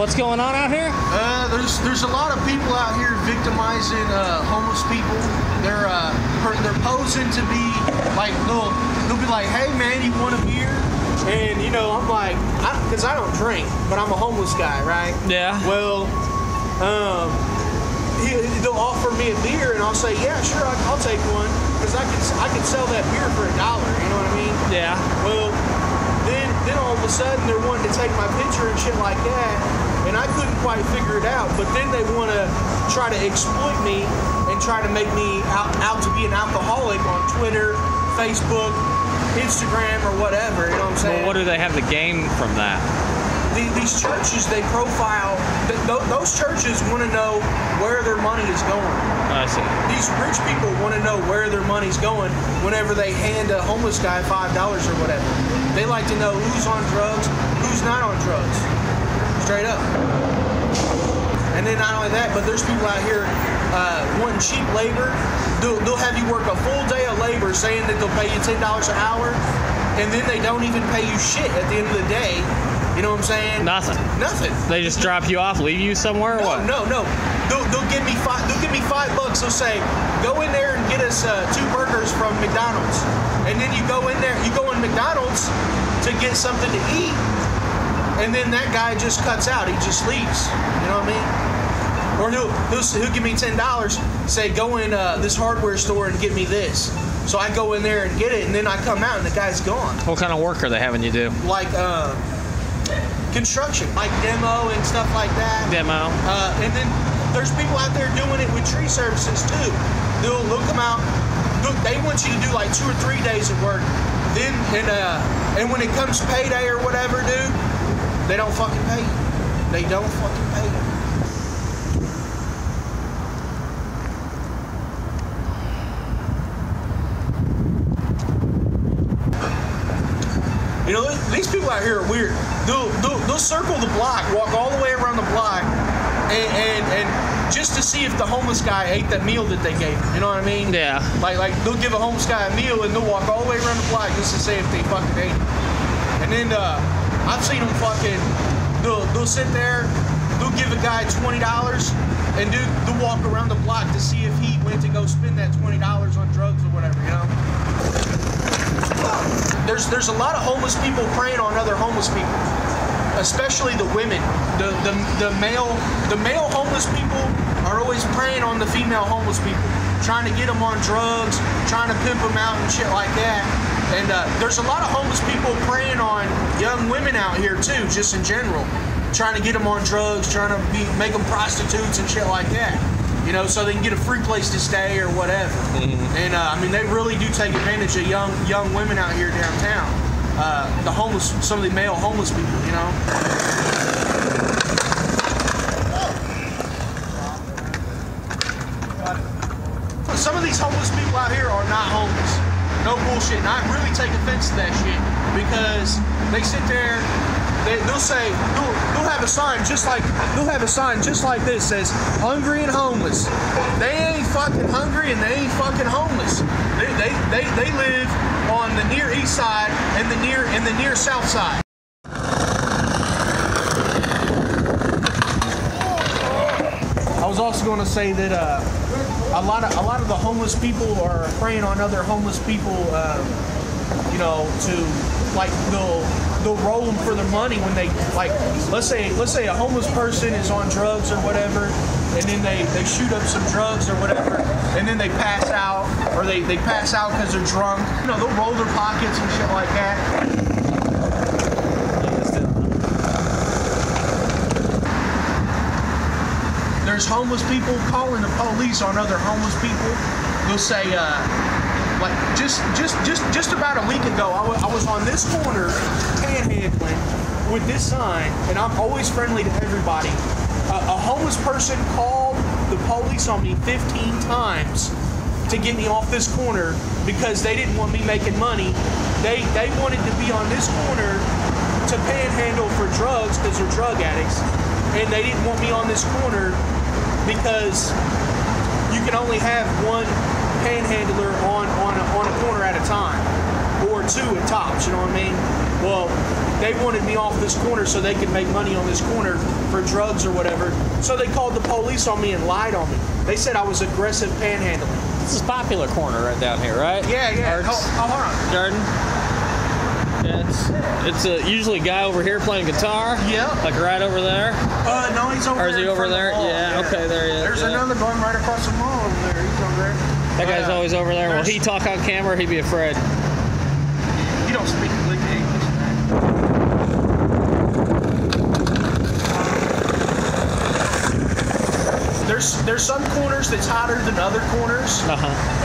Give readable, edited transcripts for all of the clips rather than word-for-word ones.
what's going on out here? There's a lot of people out here victimizing homeless people. They're posing to be like they'll be like, hey man, you want a beer? And you know, I'm like, because I don't drink, but I'm a homeless guy, right? Yeah. Well, they'll offer me a beer, and I'll say, yeah, sure, I'll take one, because I can sell that beer for $1. You know what I mean? Yeah. Well, then all of a sudden they're wanting to take my picture and shit like that, and I couldn't quite figure it out. But then they want to try to exploit me and try to make me out to be an alcoholic on Twitter, Facebook, Instagram, or whatever. You know what I'm saying? Well, what do they have to gain from that? These churches, they profile, those churches want to know where their money is going. I see. These rich people want to know where their money's going whenever they hand a homeless guy $5 or whatever. They like to know who's on drugs, who's not on drugs. Straight up. And then not only that, but there's people out here wanting cheap labor. They'll have you work a full day of labor saying that they'll pay you $10 an hour, and then they don't even pay you shit at the end of the day. You know what I'm saying? Nothing. They just drop you off, leave you somewhere, or what? No. They'll give me $5. They'll say, go in there and get us 2 burgers from McDonald's. And then you go in there, you go in McDonald's to get something to eat, and then that guy just cuts out. He just leaves. You know what I mean? Or he'll give me $10, say, go in this hardware store and get me this. So I go in there and get it, and then I come out and the guy's gone. What kind of work are they having you do? Like construction, like demo and stuff like that. Demo. And then there's people out there doing it with tree services too. They'll come out. They want you to do like 2 or 3 days of work. Then and when it comes payday or whatever, dude, they don't fucking pay you. They don't fucking pay you. You know, these people out here are weird. They'll circle the block, walk all the way around the block, and just to see if the homeless guy ate that meal that they gave him. You know what I mean? Yeah. Like they'll give a homeless guy a meal and they'll walk all the way around the block just to see if they fucking ate it. And then I've seen them fucking. They'll sit there. They'll give a guy $20 and they'll walk around the block to see if he went to go spend that $20 on drugs or whatever. You know. There's a lot of homeless people preying on other homeless people, especially the women. The male homeless people are always preying on the female homeless people, trying to get them on drugs, trying to pimp them out and shit like that. And there's a lot of homeless people preying on young women out here too, just in general, trying to get them on drugs, trying to make them prostitutes and shit like that. You know, so they can get a free place to stay or whatever. Mm-hmm. And I mean, they really do take advantage of young women out here downtown. The homeless, some of the male homeless people, you know. Some of these homeless people out here are not homeless. No bullshit. And I really take offense to that shit because they sit there. They'll say they'll have a sign just like this says hungry and homeless. They ain't fucking hungry and they ain't fucking homeless. They live on the near east side and the near south side. I was also going to say that a lot of the homeless people are preying on other homeless people. You know, to like they'll roll them for their money when they, like, let's say a homeless person is on drugs or whatever, and then they shoot up some drugs or whatever, and then they pass out, or they pass out because they're drunk. You know, they'll roll their pockets and shit like that. There's homeless people calling the police on other homeless people. They'll say, like just about a week ago, I was on this corner panhandling with this sign, and I'm always friendly to everybody. A homeless person called the police on me 15 times to get me off this corner because they didn't want me making money. They wanted to be on this corner to panhandle for drugs because they're drug addicts, and they didn't want me on this corner because you can only have one panhandler on a corner at a time, or 2 at tops, you know what I mean? Well, they wanted me off this corner so they could make money on this corner for drugs or whatever. So they called the police on me and lied on me. They said I was aggressive panhandling. This is a popular corner right down here, right? Yeah. Hold on. Garden. Yeah, it's usually a guy over here playing guitar. Yeah. Like right over there. No, he's over there. Or is he over there? Yeah, okay, there he is. There's another one right across the mall over there. He's over there. That guy's always over there. Will he talk on camera or he'd be afraid? He don't speak English. There's some corners that's hotter than other corners,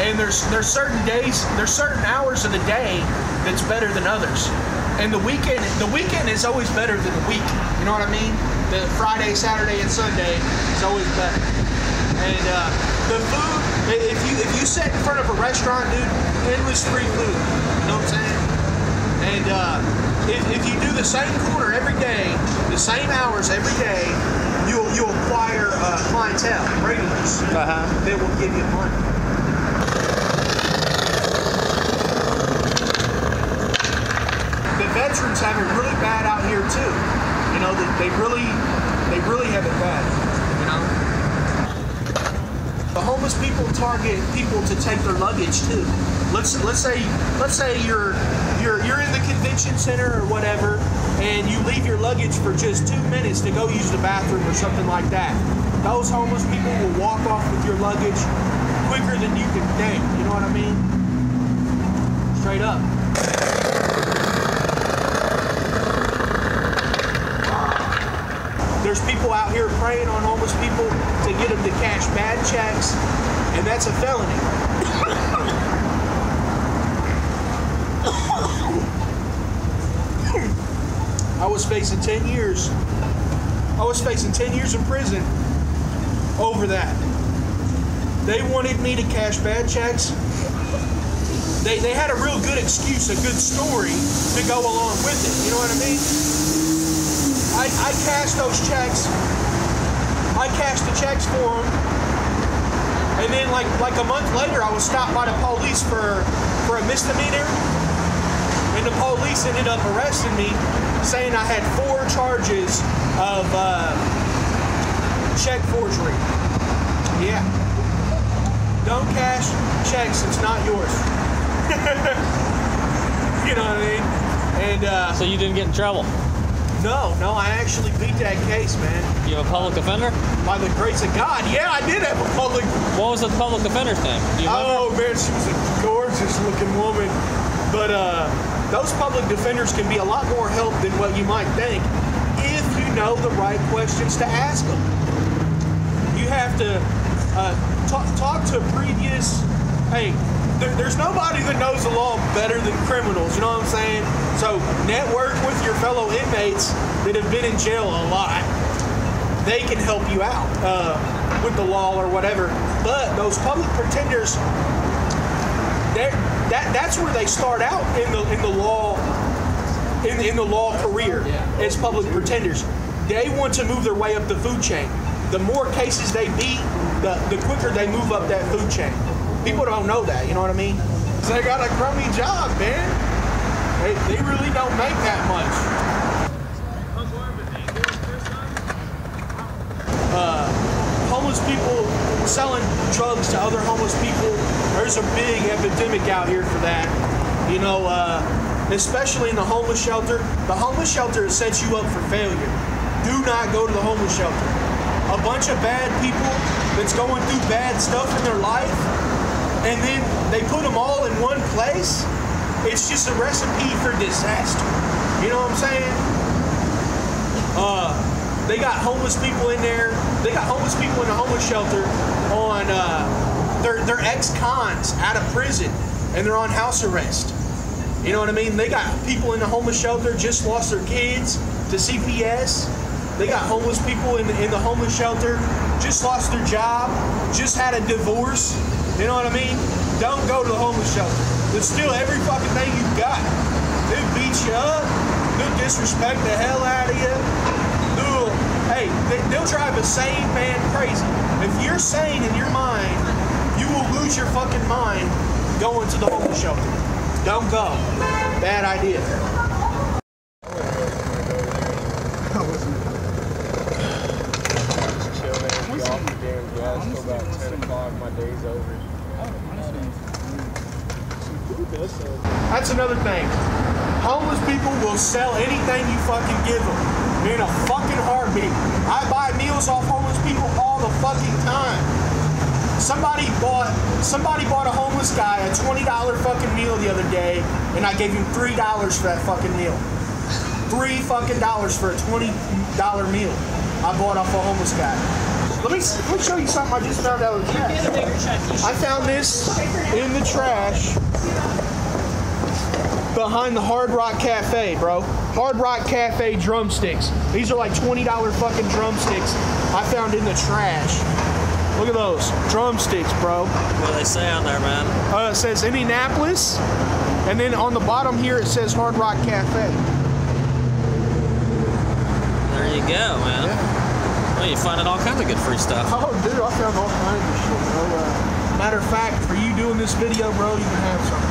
and there's certain days, there's certain hours of the day that's better than others, and the weekend is always better than the week. You know what I mean? The Friday, Saturday, and Sunday is always better. And the food, if you sit in front of a restaurant, dude, endless free food. You know what I'm saying? And if you do the same corner every day, the same hours every day, you'll acquire clientele, regulars that will give you money. The veterans have it really bad out here too. You know, they really have it bad. You know, the homeless people target people to take their luggage too. Let's say you're in the convention center or whatever, and you leave your luggage for just 2 minutes to go use the bathroom or something like that. Those homeless people will walk off with your luggage quicker than you can think. You know what I mean? Straight up. There's people out here preying on homeless people to get them to cash bad checks, and that's a felony. I was facing 10 years. I was facing 10 years in prison over that. They wanted me to cash bad checks. They had a real good excuse, a good story to go along with it. You know what I mean? I cashed those checks. I cashed the checks for them. And then like a month later, I was stopped by the police for a misdemeanor. And the police ended up arresting me, saying I had 4 charges of check forgery. Yeah. Don't cash checks, it's not yours. You know what I mean? And so you didn't get in trouble? No, I actually beat that case, man. You have a public defender? By the grace of God, yeah, I did have a public. What was the public defender's name? Do you remember? Oh man, she was a gorgeous looking woman. But those public defenders can be a lot more help than what you might think if you know the right questions to ask them. You have to talk to previous. Hey, there's nobody that knows the law better than criminals. You know what I'm saying? So network with your fellow inmates that have been in jail a lot. They can help you out with the law or whatever. But those public pretenders, that's where they start out in the law in the law career as public pretenders. They want to move their way up the food chain. The more cases they beat, the quicker they move up that food chain. People don't know that, you know what I mean? So they got a crummy job, man. They really don't make that much. Homeless people selling drugs to other homeless people. There's a big epidemic out here for that. You know, especially in the homeless shelter. The homeless shelter sets you up for failure. Do not go to the homeless shelter. A bunch of bad people that's going through bad stuff in their life, and then they put them all in one place. It's just a recipe for disaster. You know what I'm saying? They got homeless people in there. They got homeless people in the homeless shelter on they're ex-cons out of prison, and they're on house arrest. You know what I mean? They got people in the homeless shelter just lost their kids to CPS. They got homeless people in the homeless shelter just lost their job, just had a divorce. You know what I mean? Don't go to the homeless shelter. They'll steal every fucking thing you've got. They'll beat you up. They'll disrespect the hell out of you. They'll drive a sane man crazy. If you're sane in your mind, you will lose your fucking mind going to the homeless shelter. Don't go. Bad idea. about 10 o'clock, my day's over. That's another thing. Homeless people will sell anything you fucking give them in a fucking heartbeat. I buy meals off homeless people all the fucking time. Somebody bought a homeless guy a $20 fucking meal the other day, and I gave him $3 for that fucking meal. $3 fucking for a $20 meal I bought off a homeless guy. Let me show you something I just found out of the trash. I found this in the trash behind the Hard Rock Cafe, bro. Hard Rock Cafe drumsticks. These are like $20 fucking drumsticks I found in the trash. Look at those drumsticks, bro. What do they say on there, man? It says Indianapolis, and then on the bottom here it says Hard Rock Cafe. There you go, man. Yeah. Well, you're finding all kinds of good free stuff. Oh, dude, I found all kinds of shit, bro. Matter of fact, for you doing this video, bro, you can have something.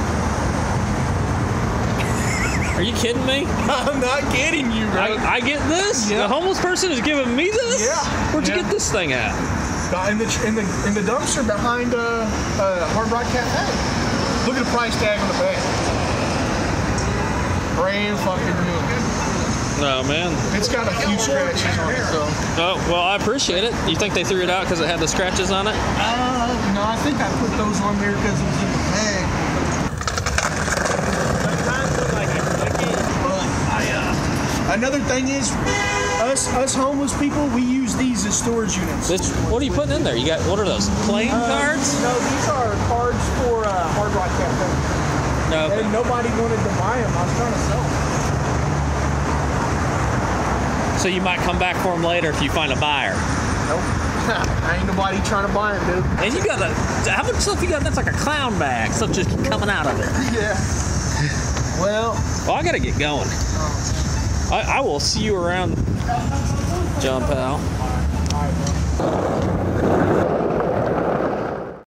Are you kidding me? I'm not kidding you, bro. I get this? Yeah. The homeless person is giving me this? Yeah. Where'd you Yeah. get this thing at? In the dumpster behind Hard Rock Cafe. Look at the price tag on the back. Brand fucking new. No, man. It's got a few scratches on it, though. Oh, well, I appreciate it. You think they threw it out because it had the scratches on it? No, I think I put those on there because it was in the bag. Another thing is, us homeless people, we use these as storage units. What are you putting in there? You got, what are those? Playing cards? No, these are cards for Hard Rock Cafe. No. Okay. And nobody wanted to buy them. I was trying to sell them. So you might come back for them later if you find a buyer. Nope. Ain't nobody trying to buy them, dude. And you got how much stuff you got? That's like a clown bag. Stuff just coming out of it. Yeah. Well, I got to get going. I will see you around, John Powell. all right, bro.